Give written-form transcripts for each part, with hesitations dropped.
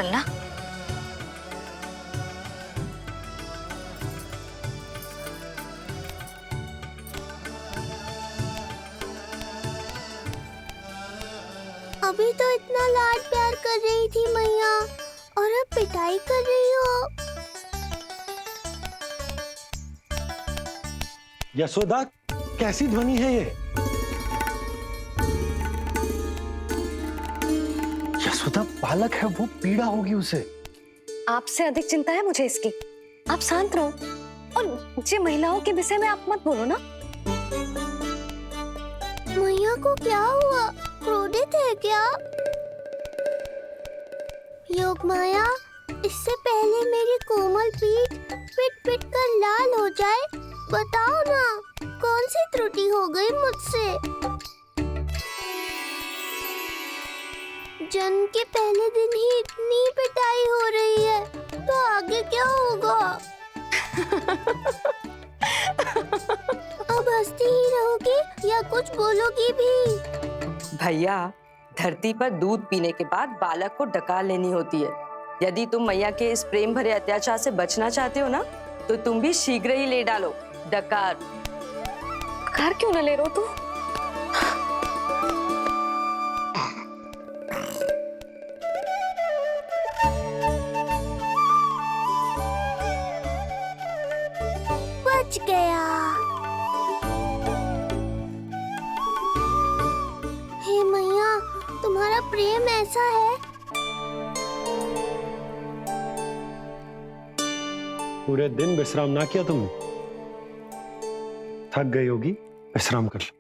लल्ला, अभी तो इतना लाड प्यार कर रही थी मैया, और अब पिटाई कर रही हो। यशोदा, कैसी ध्वनि है ये? यशोदा, बालक है वो, पीड़ा होगी उसे। आपसे अधिक चिंता है मुझे इसकी। आप शांत रहो, और ये महिलाओं के विषय में आप मत बोलो ना। मैया को क्या हुआ? क्रोधित है क्या? योगमाया, इससे पहले मेरी कोमल पीठ पिट पिट कर लाल हो जाए, बताओ ना कौन सी त्रुटि हो गई मुझसे? जन्म के पहले दिन ही इतनी पिटाई हो रही है, तो आगे क्या होगा? अब हंसती ही रहोगी या कुछ बोलोगी भी? भैया, धरती पर दूध पीने के बाद बालक को डकार लेनी होती है। यदि तुम मैया के इस प्रेम भरे अत्याचार से बचना चाहते हो ना, तो तुम भी शीघ्र ही ले डालो डकार। डकार क्यों न ले रहे हो तू? बच गया। हे मैया, तुम्हारा प्रेम ऐसा है। पूरे दिन विश्राम ना किया तुमने? थक गई होगी, विश्राम कर लो।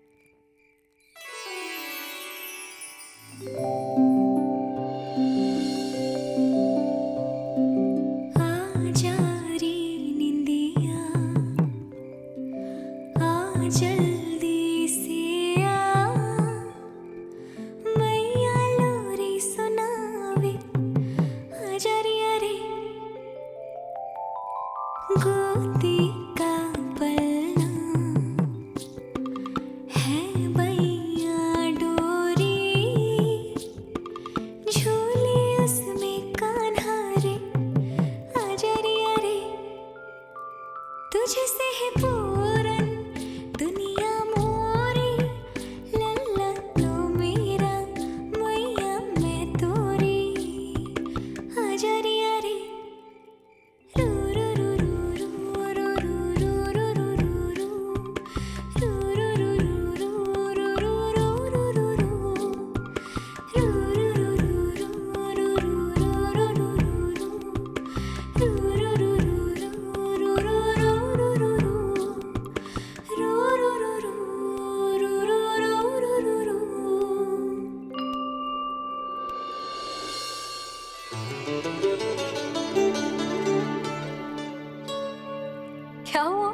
क्या हुआ?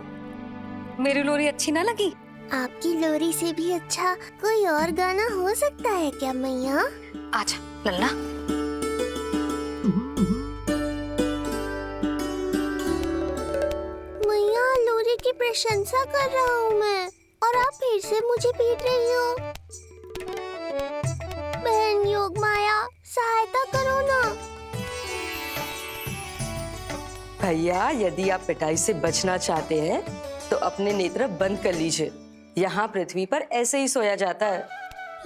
मेरी लोरी अच्छी ना लगी? आपकी लोरी से भी अच्छा कोई और गाना हो सकता है क्या मैया? आजा लल्ला। मैया, लोरी की प्रशंसा कर रहा हूँ मैं, और आप फिर से मुझे पीट रही हो। बहन योगमाया, सहायता करो ना। भैया, यदि आप पिटाई से बचना चाहते हैं तो अपने नेत्र बंद कर लीजिए। यहाँ पृथ्वी पर ऐसे ही सोया जाता है।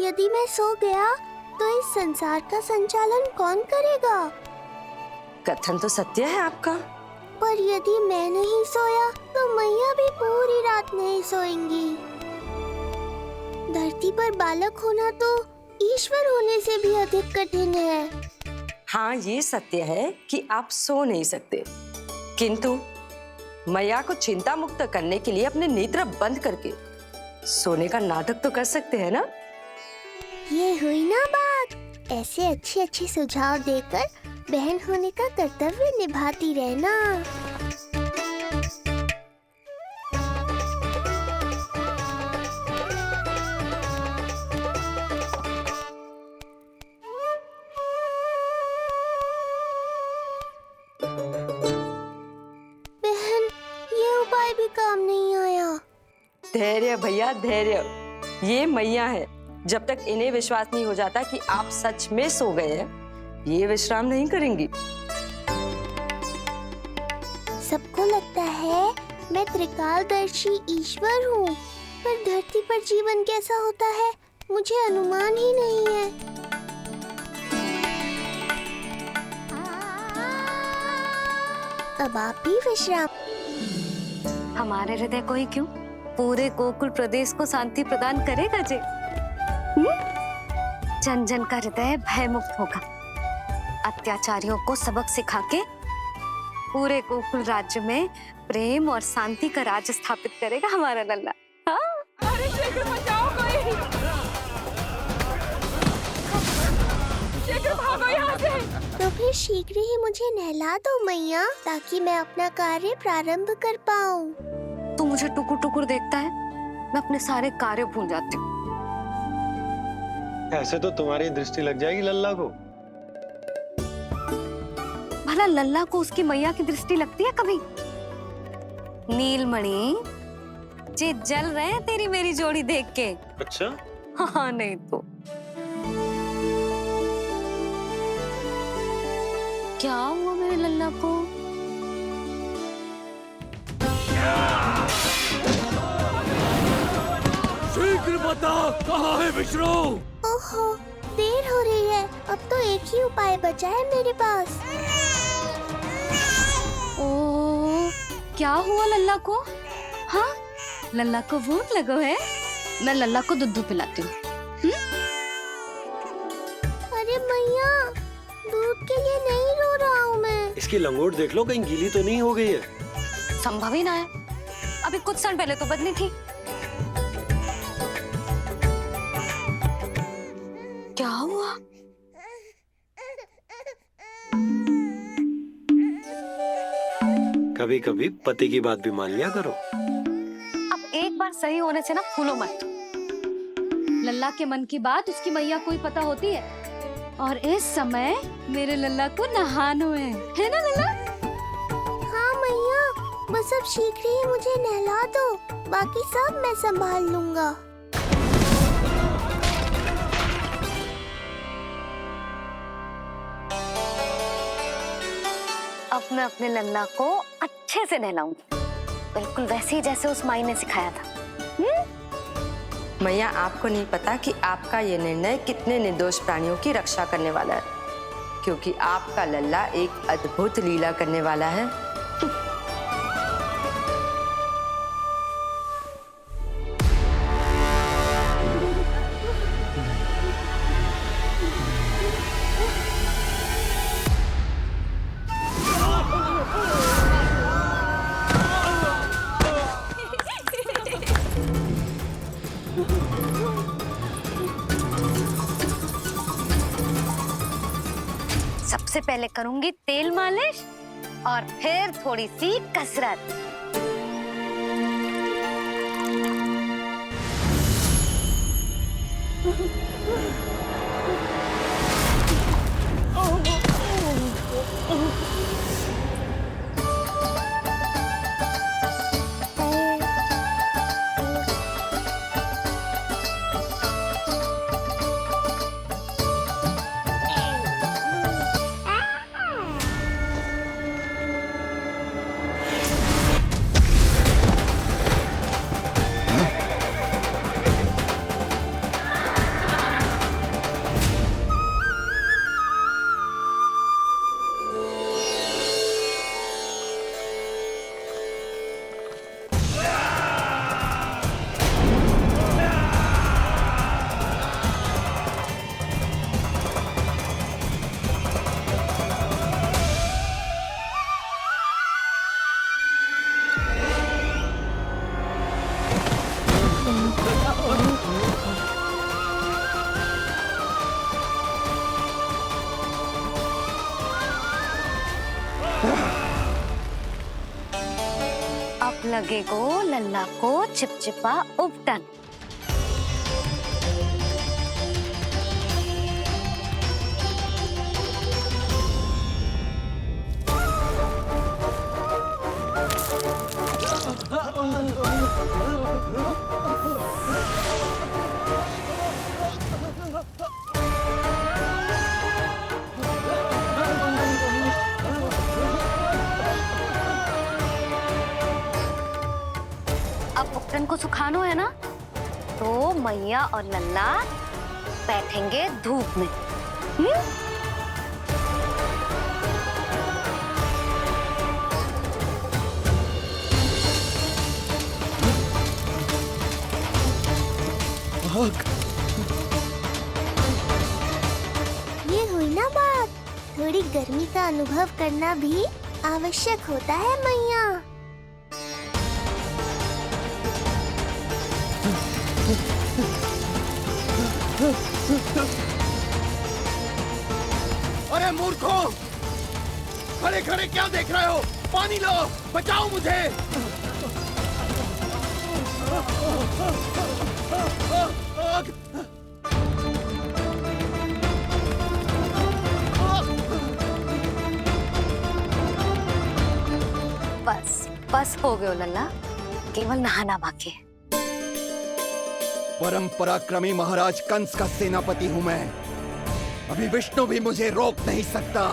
यदि मैं सो गया तो इस संसार का संचालन कौन करेगा? कथन तो सत्य है आपका। पर यदि मैं नहीं सोया तो मैया भी पूरी रात नहीं सोएंगी। धरती पर बालक होना तो ईश्वर होने से भी अधिक कठिन है। हाँ, ये सत्य है कि आप सो नहीं सकते, किंतु मैया को चिंता मुक्त करने के लिए अपने नेत्र बंद करके सोने का नाटक तो कर सकते हैं ना? ये हुई ना बात। ऐसे अच्छे अच्छे सुझाव देकर बहन होने का कर्तव्य निभाती रहना। बहन, ये उपाय भी काम नहीं आया। धैर्य भैया, धैर्य। ये मैया है। जब तक इन्हें विश्वास नहीं हो जाता कि आप सच में सो गए हैं, ये विश्राम नहीं करेंगी। सबको लगता है मैं त्रिकालदर्शी ईश्वर हूँ, पर धरती पर जीवन कैसा होता है मुझे अनुमान ही नहीं है। अब आप भी विश्राम। हमारे हृदय को ही क्यों, पूरे गोकुल प्रदेश को शांति प्रदान करेगा जे। जन जन का हृदय भयमुक्त होगा। अत्याचारियों को सबक सिखा के पूरे गोकुल राज्य में प्रेम और शांति का राज स्थापित करेगा हमारा लल्ला। हाँ? अरे शीघ्र बचाओ कोई, शीघ्र भागो यहाँ से। तो फिर शीघ्र ही मुझे नहला दो मैया, ताकि मैं अपना कार्य प्रारंभ कर पाऊँ। तू मुझे टुकुर टुकुर देखता है, मैं अपने सारे कार्य भूल जाती हूँ। ऐसे तो तुम्हारी दृष्टि लग जाएगी लल्ला को। भला लल्ला को उसकी मैया की दृष्टि लगती है कभी? नीलमणि, जे जल रहे हैं तेरी मेरी जोड़ी देख के। अच्छा? हाँ नहीं तो क्या हुआ मेरे लल्ला को? शीघ्र बता, कहाँ है विष्णु? ओहो, देर हो रही है। अब तो एक ही उपाय बचा है मेरे पास। ओ, क्या हुआ लल्ला को? हाँ, लल्ला को भूख लगो है? मैं लल्ला को दूध पिलाती हूँ। अरे मैया, दूध के लिए नहीं रो रहा हूँ मैं। इसकी लंगोट देख लो, कहीं गीली तो नहीं हो गई है। संभव ही ना है, अभी कुछ क्षण पहले तो बदली थी। क्या हुआ? कभी कभी पति की बात भी मान लिया करो। अब एक बार सही होने से ना फूलो मत। लल्ला के मन की बात उसकी मैया को ही पता होती है, और इस समय मेरे लल्ला को नहानो है ना लल्ला? हाँ मैया, बस अब शीघ्र ही मुझे नहला दो, बाकी सब मैं संभाल लूंगा। अब मैं अपने लल्ला को अच्छे से नहलाऊंगी, बिल्कुल वैसे ही जैसे उस माई ने सिखाया था। मैया, आपको नहीं पता कि आपका ये निर्णय कितने निर्दोष प्राणियों की रक्षा करने वाला है, क्योंकि आपका लल्ला एक अद्भुत लीला करने वाला है। सबसे पहले करूंगी तेल मालिश और फिर थोड़ी सी कसरत। अब लगेगो लल्ला को चिपचिपा उपटन। कॉटन को सुखानो है ना, तो मैया और लल्ला बैठेंगे धूप में। ये हुई ना बात। थोड़ी गर्मी का अनुभव करना भी आवश्यक होता है मैया। अरे मूर्खों, खड़े खड़े क्या देख रहे हो? पानी लो, बचाओ मुझे। बस बस हो गयो लल्ला, केवल नहाना बाकी है। परम पराक्रमी महाराज कंस का सेनापति हूं मैं। अभी विष्णु भी मुझे रोक नहीं सकता।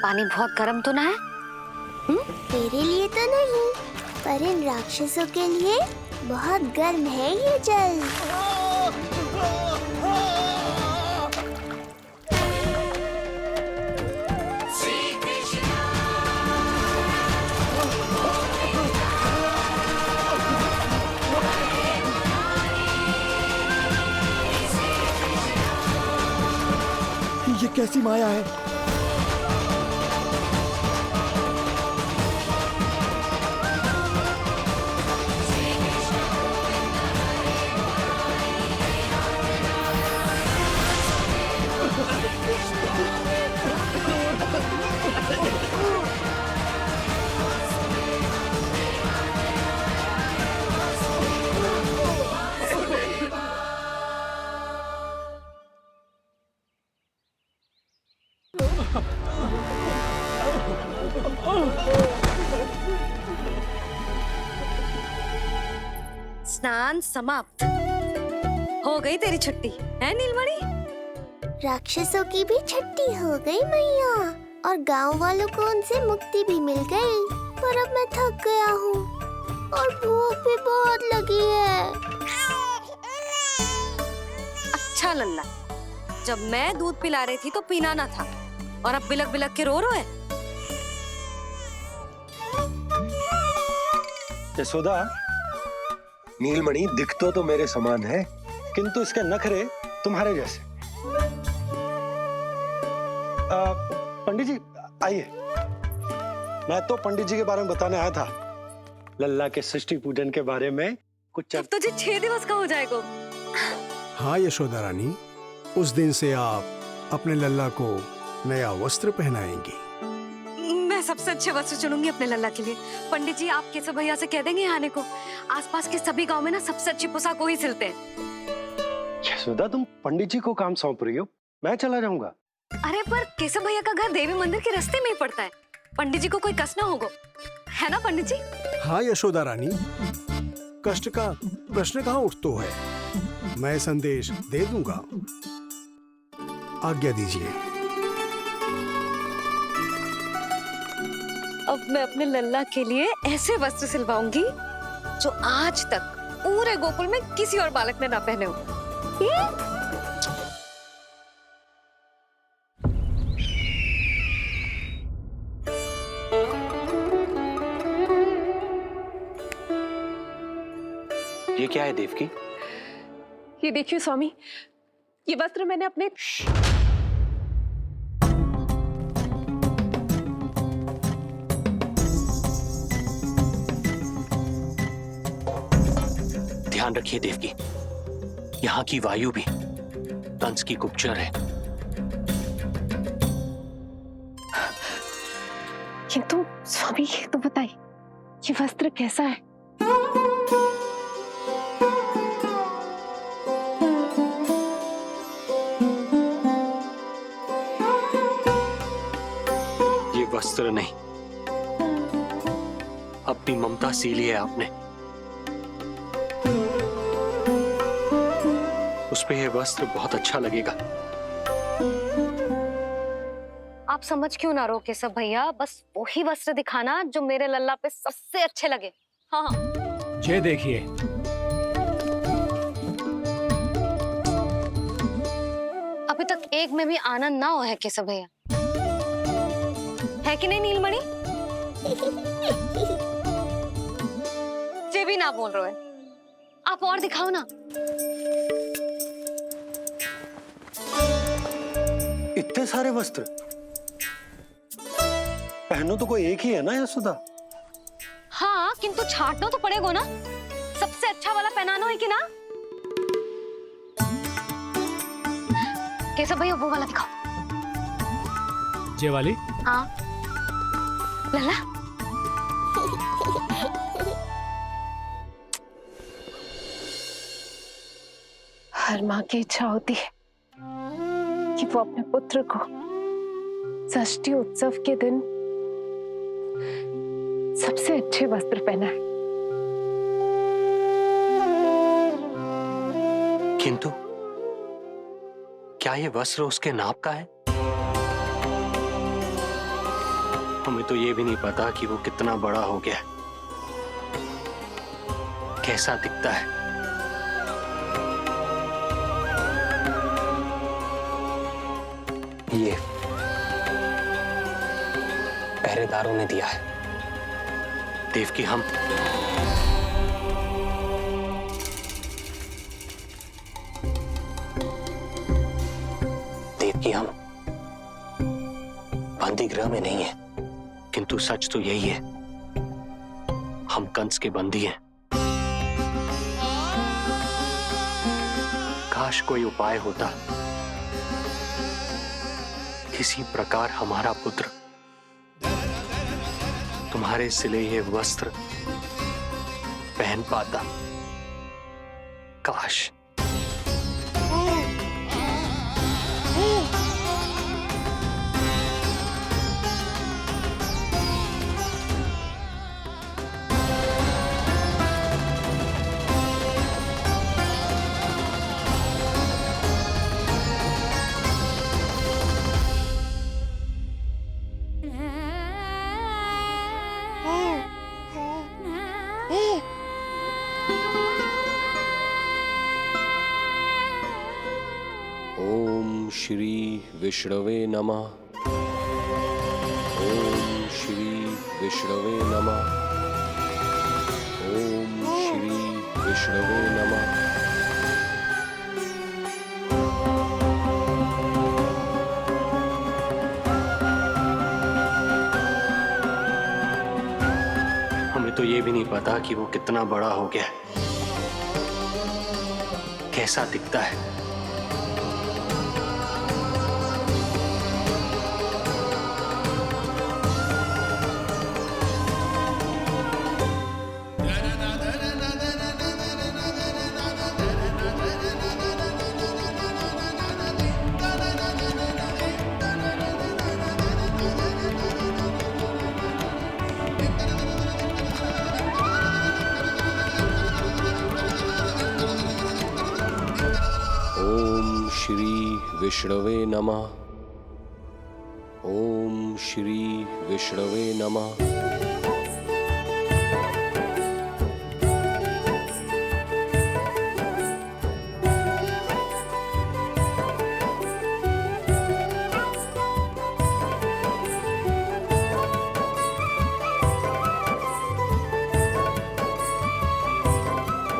पानी बहुत गर्म तो ना है? तेरे लिए तो नहीं, पर इन राक्षसों के लिए बहुत गर्म है ये जल। ये कैसी माया है? स्नान समाप्त। हो गई तेरी छुट्टी है नीलमणि? राक्षसों की भी छुट्टी हो गई मैया, और गांव वालों को उनसे मुक्ति भी मिल गई। पर अब मैं थक गया हूँ और भूख भी बहुत लगी है। अच्छा लल्ला, जब मैं दूध पिला रही थी तो पीना ना था, और अब बिलक बिलक के रो है। यशोदा, नीलमणि दिखतो तो मेरे समान है, किंतु इसके नखरे तुम्हारे जैसे। पंडित जी आइए। मैं तो पंडित जी के बारे में बताने आया था, लल्ला के सृष्टि पूजन के बारे में कुछ अब तुझे 6 दिवस का हो जाएगा। हाँ यशोदा रानी, उस दिन से आप अपने लल्ला को नया वस्त्र पहनाएंगी। मैं सबसे अच्छे वस्त्र चुनूंगी अपने लल्ला के लिए। पंडित जी, आप केशव भैया से कह देंगे आने को। आसपास के सभी गांव में ना सबसे अच्छी पोशाक वही सिलते हैं। यशोदा, तुम पंडित जी को काम सौंप रही हो, मैं चला जाऊंगा। अरे पर केशव भैया का घर देवी मंदिर के रास्ते में ही पड़ता है, पंडित जी को कोई कष्ट ना होगा, है ना पंडित जी? हाँ यशोदा रानी, कष्ट का प्रश्न कहाँ उठतो है, मैं संदेश दे दूंगा। आज्ञा दीजिए। अब मैं अपने लल्ला के लिए ऐसे वस्त्र सिलवाऊंगी जो आज तक पूरे गोकुल में किसी और बालक ने ना पहने हो। ये क्या है देवकी? ये देखिए स्वामी, ये वस्त्र मैंने अपने ध्यान रखिए देवकी, यहाँ की वायु भी कंस की गुप्तचर है। किंतु स्वामी ये तो बताइए, ये वस्त्र कैसा है? वस्त्र नहीं, अपनी ममता सी ली है आपने। उस पे ये वस्त्र बहुत अच्छा लगेगा। आप समझ क्यों ना रहो केशव भैया, बस वही वस्त्र दिखाना जो मेरे लल्ला पे सबसे अच्छे लगे। हाँ हाँ। ये देखिए, अभी तक एक में भी आनंद ना हो है केशव भैया, है कि नहीं नीलमणि? ये भी ना बोल रहे हो, आप और दिखाओ ना। इतने सारे वस्त्र पहनो तो कोई एक ही है ना यशोदा? हाँ, किंतु छांटना तो पड़ेगा ना, सबसे अच्छा वाला पहनाना है कि ना? केशव भैया वो वाला दिखाओ। ये वाली? हाँ लल्ला। हर माँ की इच्छा होती है कि वो अपने पुत्र को षष्ठी उत्सव के दिन सबसे अच्छे वस्त्र पहनाए। किंतु क्या ये वस्त्र उसके नाप का है? हमें तो ये भी नहीं पता कि वो कितना बड़ा हो गया, कैसा दिखता है। ये पहरेदारों ने दिया है। देवकी, हम देवकी, हम बंदी गृह में नहीं है। किंतु सच तो यही है, हम कंस के बंदी हैं। काश कोई उपाय होता, किसी प्रकार हमारा पुत्र तुम्हारे सिले ये वस्त्र पहन पाता। काश। ओम श्री विष्णवे नमः। ओम श्री विष्णवे नमः। ओम श्री विष्णवे नमः। हमें तो ये भी नहीं पता कि वो कितना बड़ा हो गया, कैसा दिखता है। ओम श्री विष्णवे नमः। ओम श्री विष्णवे नमः।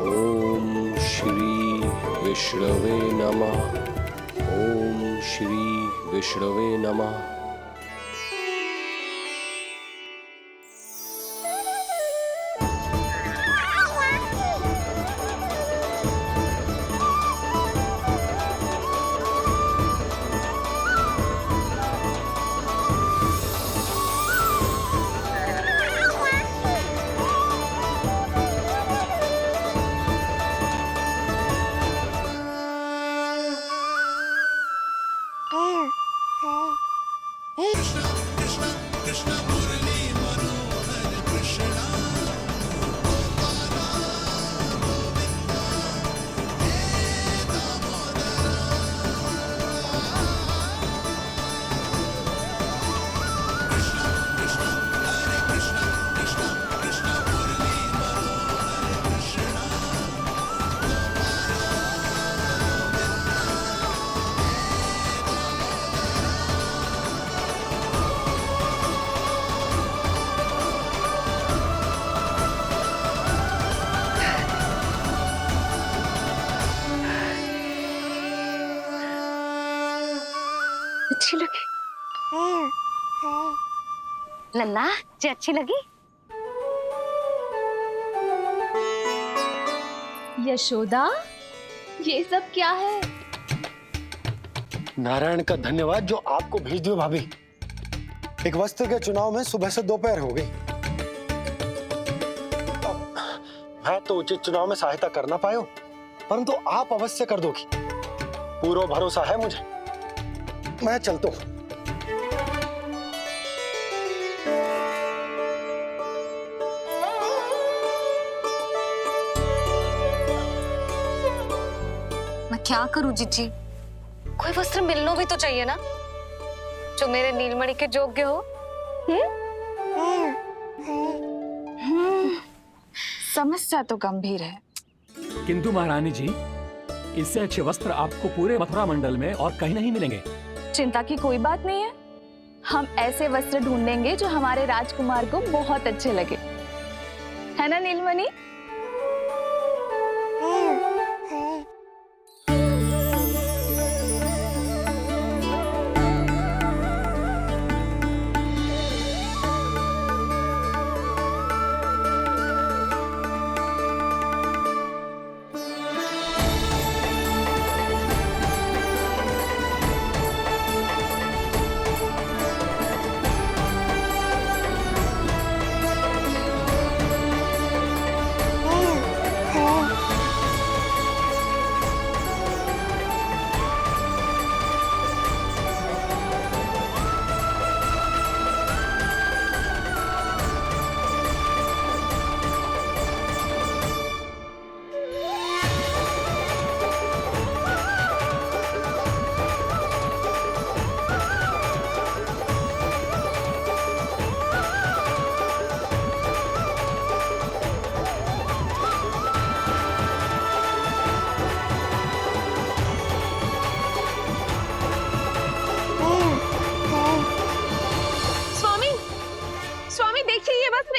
ओम श्री विष्णवे नमः। ओम श्री विष्णवे नमः। अच्छी लगी। लल्ला जी अच्छी लगी? यशोदा, ये सब क्या है? नारायण का धन्यवाद जो आपको भेज दियो भाभी। एक वस्त्र के चुनाव में सुबह से दोपहर हो गई। मैं तो उचित चुनाव में सहायता कर ना पायो, परंतु आप अवश्य कर दोगी, पूरा भरोसा है मुझे। मैं चलता हूं। मैं क्या करूं जीजी? कोई वस्त्र मिलना भी तो चाहिए ना, जो मेरे नीलमणि के योग्य हो। समस्या तो गंभीर है। किंतु महारानी जी, इससे अच्छे वस्त्र आपको पूरे मथुरा मंडल में और कहीं नहीं मिलेंगे। चिंता की कोई बात नहीं है, हम ऐसे वस्त्र ढूंढेंगे जो हमारे राजकुमार को बहुत अच्छे लगे, है ना नीलमणि?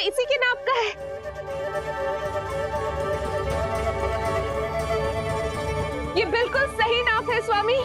इसी के नाप का है। ये बिल्कुल सही नाप है स्वामी।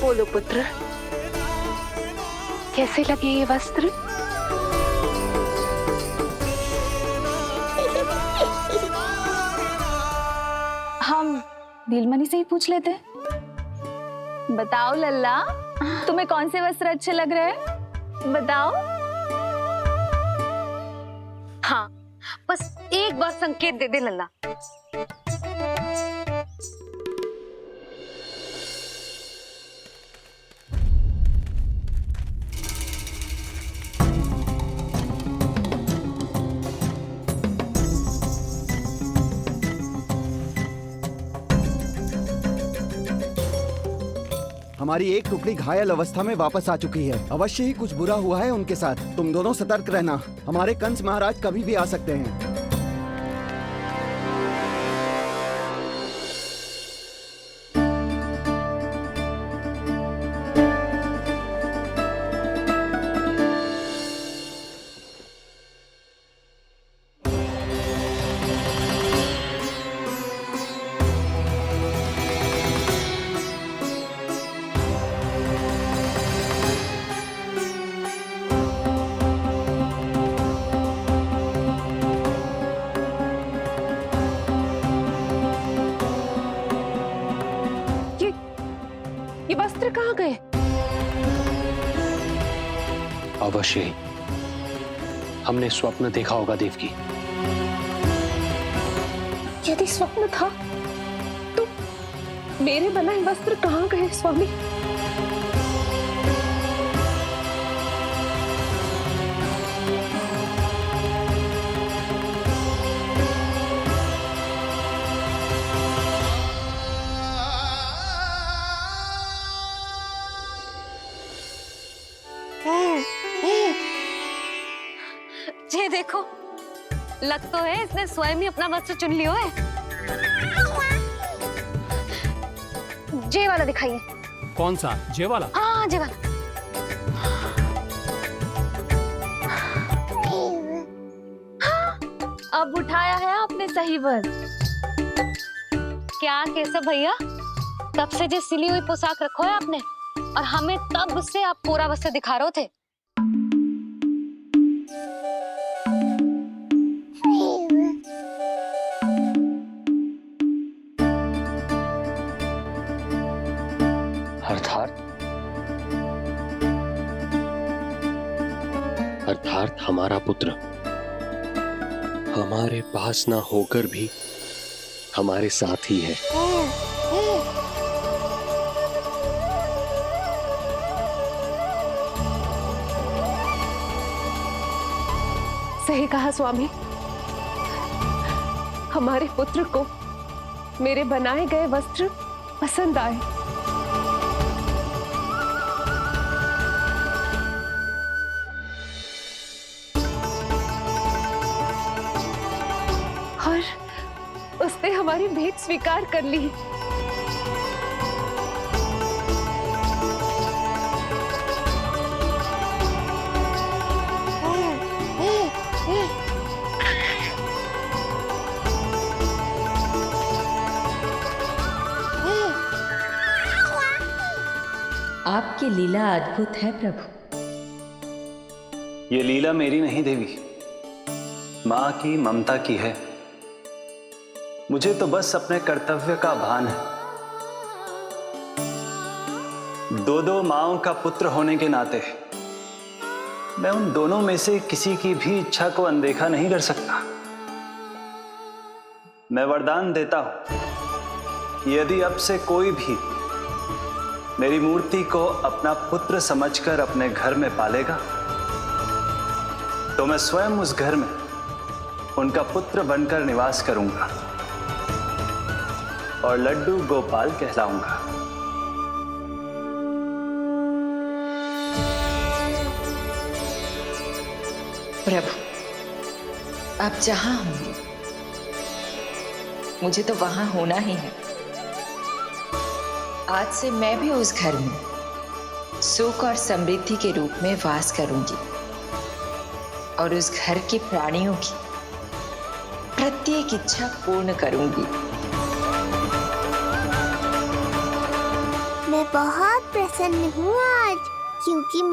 बोलो पुत्र, कैसे लगे ये वस्त्र? हम नीलमणि से ही पूछ लेते। बताओ लल्ला, तुम्हें कौन से वस्त्र अच्छे लग रहे हैं? बताओ। हाँ, बस एक बार संकेत दे दे लल्ला। हमारी एक टुकड़ी घायल अवस्था में वापस आ चुकी है। अवश्य ही कुछ बुरा हुआ है उनके साथ। तुम दोनों सतर्क रहना। हमारे कंस महाराज कभी भी आ सकते हैं। ये वस्त्र कहाँ गए? अवश्य ही हमने स्वप्न देखा होगा देवकी। यदि स्वप्न था तो मेरे बनाए वस्त्र कहाँ गए स्वामी? लग तो है इसने स्वयं ही अपना वस्त्र चुन लियो है। जे वाला दिखाइए। कौन सा? जे वाला? हाँ जे वाला। अब उठाया है आपने सही वस्त्र। क्या केशव भैया, तब से जो सिली हुई पोशाक रखो है आपने, और हमें तब से आप पूरा वस्त्र दिखा रहे थे। अर्थात हमारा पुत्र हमारे पास ना होकर भी हमारे साथ ही है। सही कहा स्वामी, हमारे पुत्र को मेरे बनाए गए वस्त्र पसंद आए। और उसने हमारी भेंट स्वीकार कर ली। आपकी लीला अद्भुत है प्रभु। ये लीला मेरी नहीं देवी, मां की ममता की है। मुझे तो बस अपने कर्तव्य का भान है। दो माओं का पुत्र होने के नाते मैं उन दोनों में से किसी की भी इच्छा को अनदेखा नहीं कर सकता। मैं वरदान देता हूं, यदि अब से कोई भी मेरी मूर्ति को अपना पुत्र समझकर अपने घर में पालेगा, तो मैं स्वयं उस घर में उनका पुत्र बनकर निवास करूंगा और लड्डू गोपाल कहलाऊंगा। प्रभु, आप जहां होंगे मुझे तो वहां होना ही है। आज से मैं भी उस घर में सुख और समृद्धि के रूप में वास करूंगी और उस घर के प्राणियों की प्रत्येक इच्छा पूर्ण करूंगी। मैं बहुत प्रसन्न हूँ आज, क्योंकि मैं